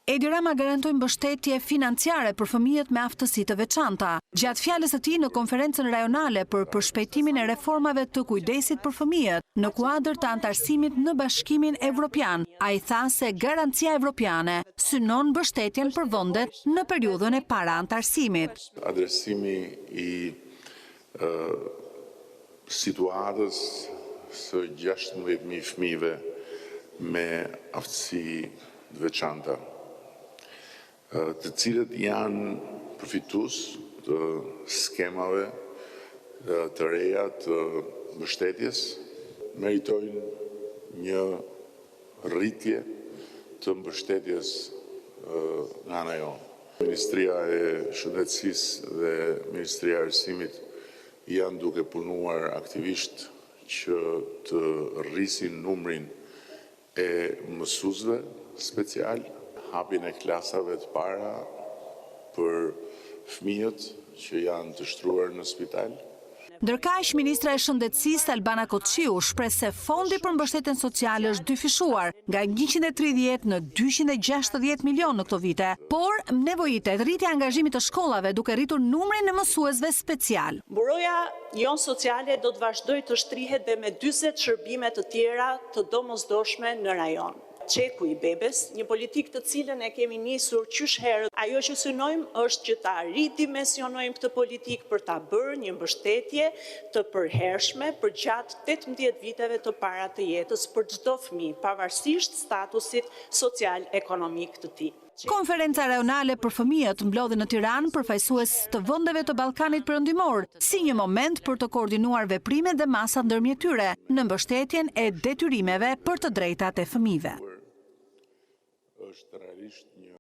Edi Rama garantoi mbështetje financiare për fëmijët me aftësi të veçanta. Gjatë fjalës së tij në konferencën rajonale për përshpejtimin e reformave të kujdesit për fëmijët në kuadër të antarësimit në Bashkimin Evropian, ai tha se garancia evropiane synon mbështetjen për vendet në periudhën e paraantarësimit. Adresimi i situatës së 16.000 fëmijëve me aftësi të veçanta, të cilët janë përfitues të skemave të reja të mbështetjes, meritojnë një rritje të mbështetjes nga ana jonë. Ministria e Shëndetësisë dhe Ministria e Arsimit janë duke punuar aktivisht që të rrisin numrin e mësuesve special, hapjen e klasave të para për fëmijët që janë të shtruar në spital. Ndërkaq, ministra e Shëndetësisë Albana Koçiu shpreh se fondi për mbështetjen sociale është dyfishuar nga 130 në 260 milion në këto vite, por nevojitet rritja e angazhimit të shkollave duke rritur numrin e mësuesve special. Buroja jonë sociale do të vazhdojë të shtrihet dhe me 40 shërbime të tjera të domosdoshme në rajon. Çeku i bebes, një politikë të cilën e kemi nisur qysh herët. Ajo që synojmë është që ta ridimensionojmë këtë politikë për ta bërë një mbështetje të përhershme për gjatë 18 viteve të para të jetës për çdo fëmijë, pavarësisht statusit social-ekonomik të tij. Konferenca rajonale për fëmijët mblodhi në Tiranë përfaqësues të vendeve të Ballkanit Perëndimor, si një moment për të koordinuar veprimet dhe masat ndërmjet tyre në mbështetjen e detyrimeve për të drejtat e fëmijëve.